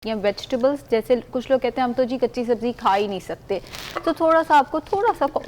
या वेजिटेबल्स, जैसे कुछ लोग कहते हैं हम तो जी कच्ची सब्जी खा ही नहीं सकते, तो थोड़ा सा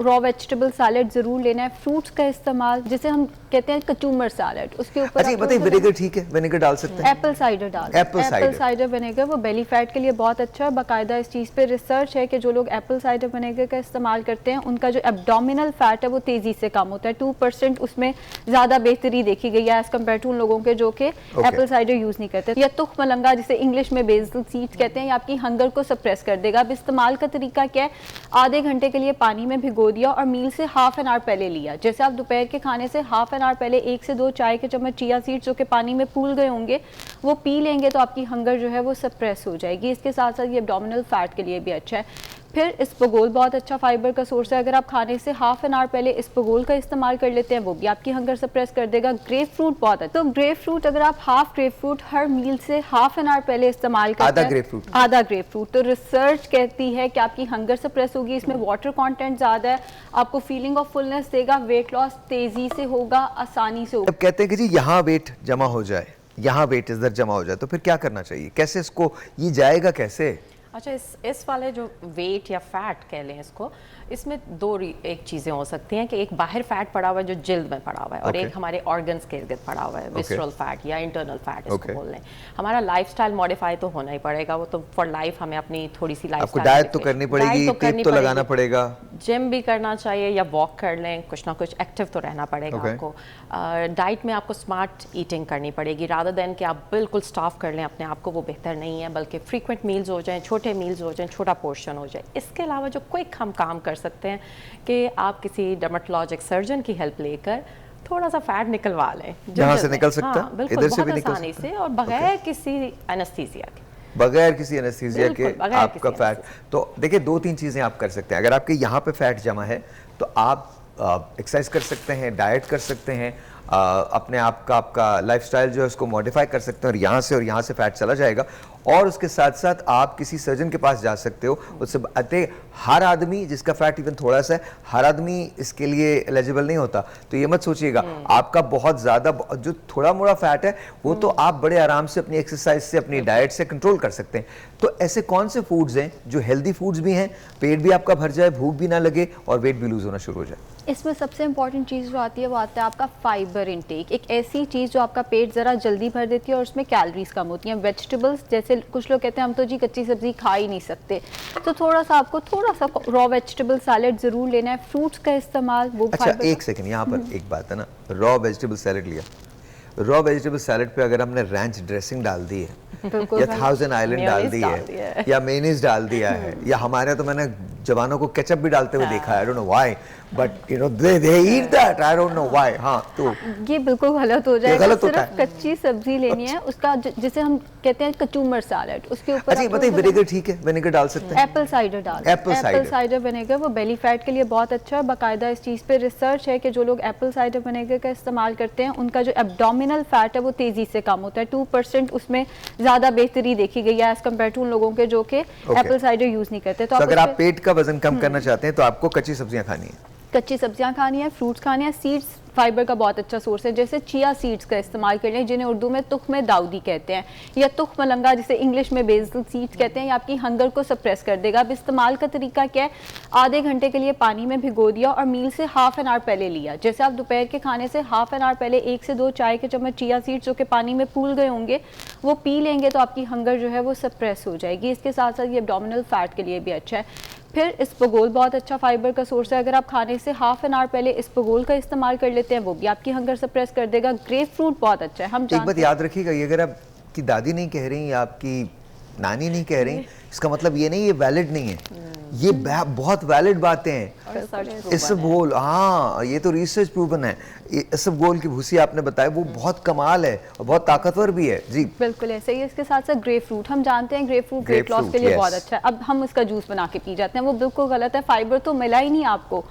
रॉ वेजिटेबल सैलेड ज़रूर लेना है। फ्रूट्स का इस्तेमाल, जैसे हम कहते हैं कचूमर सैलेड, उसके ऊपर अच्छा बताइए, विनेगर ठीक है, विनेगर डाल सकते हैं? एप्पल साइडर विनेगर वो बेली फैट के लिए बहुत अच्छा है। बाकायदा इस चीज़ पे रिसर्च है कि जो लोग एप्पल साइडर विनेगर का इस्तेमाल करते हैं उनका जो एब्डोमिनल फैट है वो तेज़ी से कम होता है। 2% उसमें ज़्यादा बेहतरी देखी गई है एज़ कम्पेयर टू उन लोगों के जो कि एप्पल साइडर यूज़ नहीं करते। या तुख मलंगा, जिसे इंग्लिश में बेसल सीड्स कहते हैं, ये आपकी हंगर को सप्रेस कर देगा। अब इस्तेमाल का तरीका क्या है, आधे घंटे के लिए पानी में भिगो दिया और मील से हाफ एन आवर पहले लिया। जैसे आप दोपहर के खाने से हाफ एन आवर पहले 1 से 2 चाय के चम्मच चिया सीड्स जो कि पानी में फूल गए होंगे वो पी लेंगे तो आपकी हंगर जो है वो सप्रेस हो जाएगी। इसके साथ साथ ये एब्डोमिनल फैट के लिए भी अच्छा है। फिर इसबगोल बहुत अच्छा फाइबर का सोर्स है। अगर आप खाने से हाफ एन आवर पहले इसबगोल का इस्तेमाल कर लेते हैं वो भी आपकी हंगर सप्रेस कर देगा। ग्रेप फ्रूट बहुत अच्छा, तो ग्रेप फ्रूट अगर आप हाफ ग्रेप फ्रूट हर मील से हाफ एन आवर पहले इस्तेमाल करते हैं, आधा ग्रेप फ्रूट, तो रिसर्च कहती है कि आपकी हंगर सप्रेस होगी। इसमें वाटर कंटेंट ज़्यादा है, आपको फीलिंग ऑफ फुलनेस देगा, वेट लॉस तेजी से होगा, आसानी से होगा। अब कहते हैं कि जी यहाँ वेट जमा हो जाए, यहाँ वेट इधर जमा हो जाए, तो फिर क्या करना चाहिए, कैसे इसको, ये जाएगा कैसे? अच्छा, इस वाले जो वेट या फैट कह लें इसको, इसमें एक चीज़ें हो सकती हैं कि एक बाहर फैट पड़ा हुआ है जो जिल्द में पड़ा हुआ है, और एक हमारे ऑर्गन्स के इर्द पड़ा हुआ है, विसरल फैट या इंटरनल फैट इसको बोल लें। हमारा लाइफस्टाइल मॉडिफाई तो होना ही पड़ेगा, वो तो फॉर लाइफ हमें अपनी थोड़ी सी लाइफस्टाइल, डाइट तो करनी पड़ेगी, टेप तो लगाना पड़ेगा, जिम भी करना चाहिए या वॉक कर लें, कुछ ना कुछ एक्टिव तो रहना पड़ेगा आपको। डाइट में आपको स्मार्ट ईटिंग करनी पड़ेगी, रादर देन कि आप बिल्कुल स्टॉफ कर लें अपने आप को, वो बेहतर नहीं है। बल्कि फ्रीक्वेंट मील्स हो जाएं, छोटे मील्स हो जाएं, छोटा पोर्शन हो जाए। इसके अलावा जो क्विक हम काम कर सकते हैं कि आप किसी डर्मेटोलॉजिक सर्जन की हेल्प लेकर थोड़ा सा फैट निकलवा लें, जहाँ से निकल सकता है, बिल्कुल, इधर से भी बहुत आसानी से और बगैर किसी एनेस्थीसिया के, बगैर किसी एनेस्थीसिया के आपका फैट। तो देखिए 2-3 चीजें आप कर सकते हैं। अगर आपके यहाँ पे फैट जमा है तो आप एक्सरसाइज कर सकते हैं, डाइट कर सकते हैं, अपने आप का आपका लाइफस्टाइल जो है उसको मॉडिफाई कर सकते हैं, और यहाँ से फैट चला जाएगा। और उसके साथ साथ आप किसी सर्जन के पास जा सकते हो, उससे हर आदमी जिसका फैट इवन थोड़ा सा है, हर आदमी इसके लिए एलिजिबल नहीं होता। तो ये मत सोचिएगा आपका बहुत ज़्यादा जो थोड़ा मोड़ा फैट है वो तो आप बड़े आराम से अपनी एक्सरसाइज से, अपनी डाइट से कंट्रोल कर सकते हैं। तो ऐसे कौन से फूड्स हैं जो हेल्दी फूड्स भी हैं, पेट भी आपका भर जाए, भूख भी ना लगे और वेट भी लूज होना शुरू हो जाए? इसमें सबसे इंपॉर्टेंट चीज़ जो आती है वो आता है आपका फाइबर इंटेक, एक ऐसी चीज़ जो आपका पेट ज़रा जल्दी भर देती है और उसमें कैलोरीज कम होती हैं। वेजिटेबल्स, जैसे कुछ लोग कहते हैं हम तो जी कच्ची सब्जी खा ही नहीं सकते, तो थोड़ा सा रॉ वेजिटेबल सैलेड ज़रूर लेना है। फ्रूट्स का इस्तेमाल वो अच्छा, एक सेकंड, यहाँ पर एक बात है ना, रॉ वेजिटेबल सैलेड लिया, रॉ वेजिटेबल सैलेड पे अगर हमने रैंच ड्रेसिंग डाल दी है या थाउजेंड आइलैंड डाल दी है या मेयोनीज डाल दिया है, या हमारे तो मैंने जवानों को केचप भी डालते हुए देखा है, I don't know why, but you know they eat that, I don't know why. हाँ, तो ये बिल्कुल गलत हो जाएगा। सिर्फ कच्ची सब्जी लेनी है, उसका जिसे हम कहते हैं कचूमर सैलेड, उसके ऊपर अच्छा बताइए, विनेगर ठीक है, विनेगर डाल सकते हैं? एप्पल साइडर विनेगर वो बेली फैट के लिए बहुत अच्छा है। बाकायदा इस चीज़ पे रिसर्च है कि जो लोग एप्पल साइडर विनेगर का इस्तेमाल करते हैं उनका जो एब्डोमिनल फैट है वो तेज़ी से कम होता है। 2% उसमें ज़्यादा बेहतरी देखी गई है एज़ कम्पेयर टू उन लोगों के जो कि एप्पल साइडर यूज़ नहीं करते। तो अगर आप पेट का वजन कम करना चाहते हैं तो आपको कच्ची सब्जियां खानी है, कच्ची सब्जियां खानी है, फ्रूट्स खानी है। सीड्स फाइबर का बहुत अच्छा सोर्स है, जैसे चिया सीड्स का इस्तेमाल कर लें, जिन्हें उर्दू में तुख में दाऊदी कहते हैं, या तुख मलंगा जिसे इंग्लिश में बेसल सीड्स कहते हैं, ये आपकी हंगर को सप्रेस कर देगा। अब इस्तेमाल का तरीका क्या है, आधे घंटे के लिए पानी में भिगो दिया और मील से हाफ एन आवर पहले लिया। जैसे आप दोपहर के खाने से हाफ एन आवर पहले 1 से 2 चाय के चम्मच चिया सीड्स जो कि पानी में फूल गए होंगे वो पी लेंगे तो आपकी हंगर जो है वो सप्रेस हो जाएगी। इसके साथ साथ ये एब्डोमिनल फैट के लिए भी अच्छा है। फिर इसबगोल बहुत अच्छा फाइबर का सोर्स है। अगर आप खाने से हाफ एन आवर पहले इसबगोल का इस्तेमाल कर लेते हैं वो भी आपकी हंगर सप्रेस कर देगा। ग्रेप फ्रूट बहुत अच्छा है। हम एक बात याद रखिएगा, ये अगर आपकी दादी नहीं कह रही या आपकी नानी नहीं कह रही, इसका मतलब ये नहीं ये वैलिड नहीं है, ये बहुत वैलिड बातें हैं। इसबगोल, हाँ, ये तो रिसर्च प्रूवन है। इसबगोल की भूसी आपने बताया वो बहुत कमाल है और बहुत ताकतवर भी है। जी बिल्कुल ऐसे ही। इसके साथ साथ ग्रेप फ्रूट, हम जानते हैं ग्रेप फ्रूट वेट लॉस के लिए बहुत अच्छा है। अब हम उसका जूस बना के पी जाते हैं, वो बिल्कुल गलत है। फाइबर तो मिला ही नहीं आपको।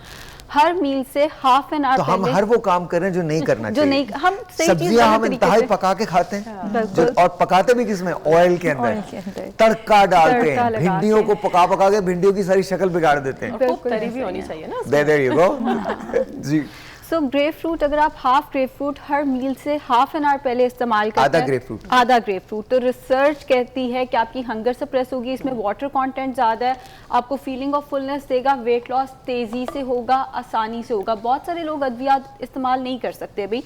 हर मील से हाफ एन आवर तो हम हर वो काम कर रहे हैं जो नहीं करना चाहिए। जो नहीं, हम सब्जियां हम इंतहाई पका के खाते हैं, और पकाते भी किसमें, ऑयल के अंदर तड़का डालते हैं, भिंडियों को पका के भिंडियों की सारी शक्ल बिगाड़ देते हैं। तरी भी होनी चाहिए ना। There you go। जी सो ग्रेप फ्रूट, अगर आप हाफ ग्रेप फ्रूट हर मील से हाफ एन आवर पहले इस्तेमाल करते हैं, आधा ग्रेप फ्रूट, तो रिसर्च कहती है कि आपकी हंगर सप्रेस होगी, इसमें वाटर कंटेंट ज़्यादा है, आपको फीलिंग ऑफ फुलनेस देगा, वेट लॉस तेज़ी से होगा, आसानी से होगा। बहुत सारे लोग अद्वियात इस्तेमाल नहीं कर सकते भाई।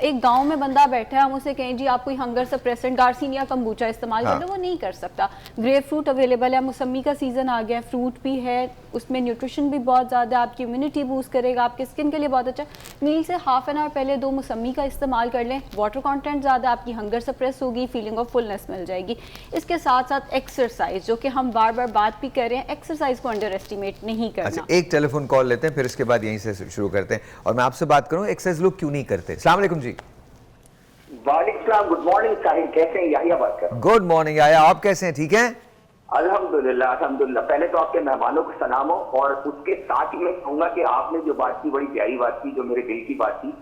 एक गाँव में बंदा बैठा है, हम उसे कहें जी आप कोई हंगर सप्रेसेंट गार्सिनिया कम्बूचा इस्तेमाल कर लो, वो नहीं कर सकता। ग्रेप फ्रूट अवेलेबल है, मौसमी का सीज़न आ गया, फ्रूट भी है, उसमें न्यूट्रिशन भी बहुत ज़्यादा, आपकी इम्यूनिटी बूस्ट करेगा, आपके स्किन के लिए बहुत अच्छा। मील से हाफ एन आवर पहले 2 मौसमी का इस्तेमाल कर लें, वाटर कंटेंट ज़्यादा, आपकी हंगर सप्रेस होगी, फीलिंग ऑफ फुलनेस मिल जाएगी। इसके साथ साथ एक्सरसाइज, जो कि हम बार बार बात भी कर रहे हैं, एक्सरसाइज को अंडर एस्टिमेट नहीं करना। अच्छा, एक टेलीफोन कॉल लेते हैं, फिर इसके बाद यहीं से शुरू करते हैं। और मैं आपसे बात करूं, एक्सरसाइज लोग क्यों नहीं करते? अस्सलाम वालेकुम जी। वालेकुम, गुड मॉर्निंग साहिल, कैसे हैं? याहिया बात कर रहा हूं। गुड मॉर्निंग याहिया, आप कैसे हैं? ठीक हैं? अल्हम्दुलिल्लाह अल्हम्दुलिल्लाह। पहले तो आपके मेहमानों को सलाम हो, और उसके साथ ही मैं कहूंगा कि आपने जो बात की बड़ी प्यारी बात की, जो मेरे दिल की बात थी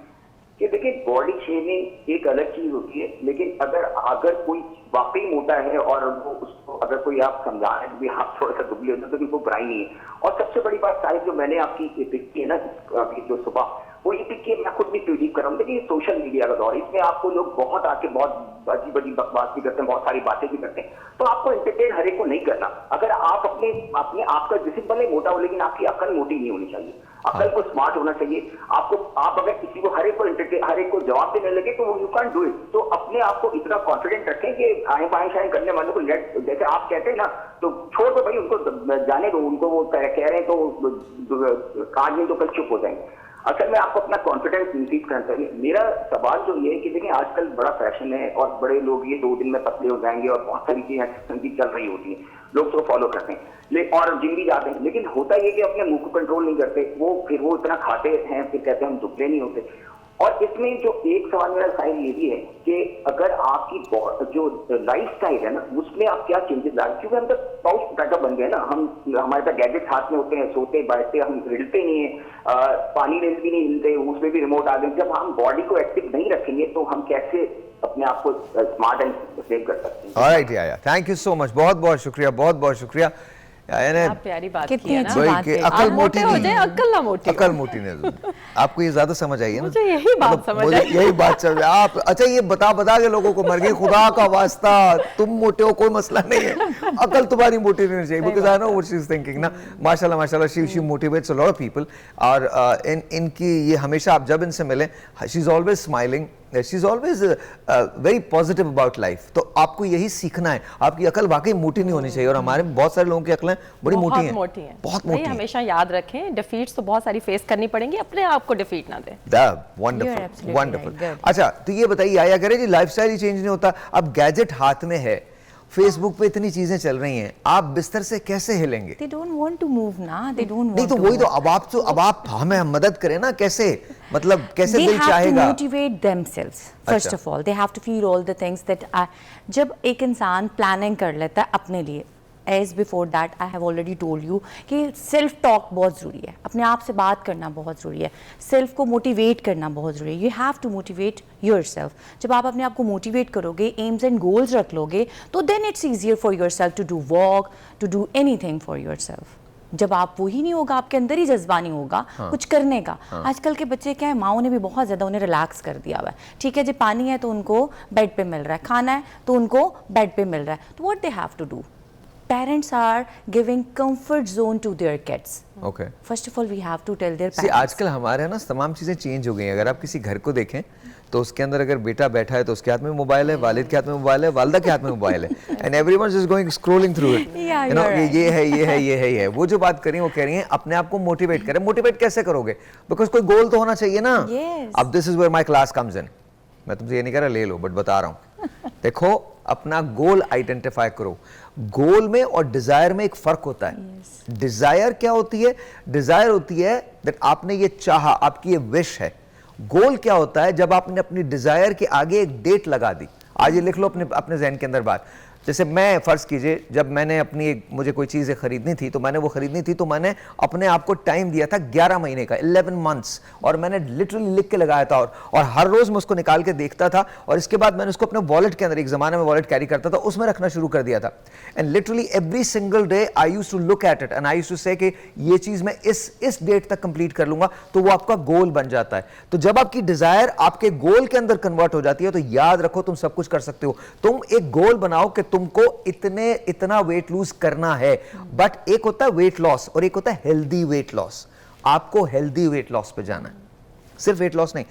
कि देखिए बॉडी शेविंग एक अलग चीज होती है, लेकिन अगर कोई वाकई मोटा है और वो उसको अगर कोई आप समझा रहे हैं भी आप थोड़ा सा दुबले होते तो वो बुराई नहीं है। और सबसे बड़ी बात साहिब जो मैंने आपकी पिक की है ना अभी जो सुबह, वो ये पिक की मैं खुद भी प्रीडिक्ट कर रहा हूँ। देखिए सोशल मीडिया का दौर, इसमें आपको लोग बहुत आके बहुत अजीब अजीब बकवास भी करते हैं, बहुत सारी बातें भी करते हैं, तो आपको एंटरटेन हर एक को नहीं करना। अगर आप अपने आपका जिस्म भले मोटा हो, लेकिन आपकी अकल मोटी नहीं होनी चाहिए, अकल को स्मार्ट होना चाहिए आपको। आप अगर किसी को हर एक को जवाब देने लगे तो यू कैन डू इट। तो अपने आप को इतना कॉन्फिडेंट रखें कि आए बाएं शाएं करने वालों को लेट, जैसे आप कहते हैं ना, तो छोड़ दो भाई, उनको जाने दो, उनको वो कह रहे हैं तो आज नहीं तो कल चुप हो जाएंगे। असल में आपको अपना कॉन्फिडेंस इंक्रीज करना चाहिए। मेरा सवाल जो ये है कि देखिए आजकल बड़ा फैशन है और बड़े लोग ये 2 दिन में पतले हो जाएंगे और बहुत सारी चीजें चल रही होती हैं, लोग उसको फॉलो करते हैं और जिम भी जाते हैं, लेकिन होता ये कि अपने मुंह को कंट्रोल नहीं करते, फिर वो इतना खाते हैं, फिर कहते हैं हम दुबले नहीं होते। और इसमें जो एक सवाल मेरा साइड ये भी है कि अगर आपकी जो लाइफ स्टाइल है ना, उसमें आप क्या चेंजेस ला, क्योंकि हम तो पाउच पोटैटो बन गए ना, हमारे पास गैजेट हाथ में होते हैं, सोते बैठते, हम हिलते नहीं है, पानी में भी नहीं हिलते, उसमें भी रिमोट आ गए। जब हम बॉडी को एक्टिव नहीं रखेंगे तो हम कैसे अपने आप को स्मार्ट एंड सेव कर सकते हैं? Alright yeah yeah, thank you so much, बहुत बहुत शुक्रिया, बहुत बहुत शुक्रिया। प्यारी बात की है ना, अकल मोटी हो जाए, अकल ना मोटी, अकल मोटी नहीं। आपको ये ज्यादा समझ आई है ना? मुझे यही बात समझ आई, यही बात चल रही है। आप अच्छा ये बता के लोगों को मर गई, खुदा का वास्ता तुम मोटे हो, कोई मसला नहीं है, अकल तुम्हारी मोटी नहीं चाहिए, because I know what she is thinking ना। माशाल्लाह माशाल्लाह, she motivates a lot of people. और इनकी ये हमेशा आप जब इनसे मिले, she is always smiling, she is always very positive about life. तो आपको यही सीखना है, आपकी अकल वाकई मोटी नहीं होनी चाहिए, और हमारे बहुत सारे लोगों की अकलें बड़ी मोटी हैं, बहुत मोटी हैं। हमेशा याद रखें, डिफीट्स तो बहुत सारी फेस करनी पड़ेंगी, अपने आप को डिफीट ना दें। Wonderful wonderful. अच्छा तो ये बताइए आया करें जी, लाइफस्टाइल ही चेंज नहीं होता, अब गैजेट हाथ में है, फेसबुक पे इतनी चीजें चल रही हैं, आप बिस्तर से कैसे हिलेंगे? They don't want to move ना, they don't want नहीं तो वही तो, अब आप हमें मदद करें ना, कैसे मतलब कैसे दिल चाहेगा? They have to motivate themselves first of all, they have to feel all the things that जब एक इंसान प्लानिंग कर लेता है अपने लिए, as before that I have already told you कि सेल्फ टॉक बहुत ज़रूरी है, अपने आप से बात करना बहुत ज़रूरी है, सेल्फ को मोटिवेट करना बहुत ज़रूरी है। You have to motivate yourself. जब आप अपने आप को मोटिवेट करोगे, एम्स एंड गोल्स रख लोगे, तो then it's easier for yourself to do walk, to do anything for yourself. जब आप वही नहीं होगा, आपके अंदर ही जज्बा नहीं होगा कुछ करने का। आजकल के बच्चे क्या है, माओ ने भी बहुत ज़्यादा उन्हें रिलैक्स कर दिया हुआ है। ठीक है, जब पानी है तो उनको बेड पे मिल रहा है, खाना है तो उनको बेड पे मिल रहा है, तो what they have to do? Parents are giving comfort zone to their kids. Okay. First of all, we have to tell their parents. आजकल हमारे ना तमाम चीज़ें चेंज हो गई हैं। अगर आप किसी घर को देखें तो उसके अंदर अगर बेटा बैठा है तो उसके हाथ में मोबाइल है, वालिद के हाथ में मोबाइल है, वालिदा के हाथ में मोबाइल है, and everyone is going scrolling through it. You know ये है। वो जो बात करी, वो कह रही हैं अपने आप को मोटिवेट करें। मोटिवेट कैसे करोगे? बिकॉज कोई गोल तो होना चाहिए ना। अब this is where my class comes in. मैं तुमसे ये नहीं कह रहा ले लो, बट बता रहा हूँ। देखो, अपना गोल आइडेंटिफाई करो। गोल में और डिजायर में एक फर्क होता है। डिजायर क्या होती है? डिजायर होती है दैट आपने ये चाहा, आपकी ये विश है। गोल क्या होता है? जब आपने अपनी डिजायर के आगे एक डेट लगा दी। आज ये लिख लो अपने जहन के अंदर बात, जैसे मैं फर्ज कीजिए, जब मैंने अपनी मुझे कोई चीज़ें खरीदनी थी तो मैंने वो खरीदनी थी, तो मैंने अपने आप को टाइम दिया था 11 महीने का, 11 मंथ्स, और मैंने लिटरली लिख के लगाया था, और हर रोज मैं उसको निकाल के देखता था, और इसके बाद मैंने उसको अपने वॉलेट के अंदर, एक जमाने में वॉलेट कैरी करता था, उसमें रखना शुरू कर दिया था। And literally every single day I used to look at it and I used to say कि ये चीज मैं इस डेट तक कंप्लीट कर लूंगा, तो वो आपका गोल बन जाता है। तो जब आपकी डिजायर आपके गोल के अंदर कन्वर्ट हो जाती है, तो याद रखो तुम सब कुछ कर सकते हो। तुम एक गोल बनाओ कि तुमको इतना वेट लूज करना है, बट एक होता है वेट लॉस और एक होता है हेल्दी वेट लॉस। आपको हेल्दी वेट लॉस पे जाना है, सिर्फ वेट लॉस नहीं।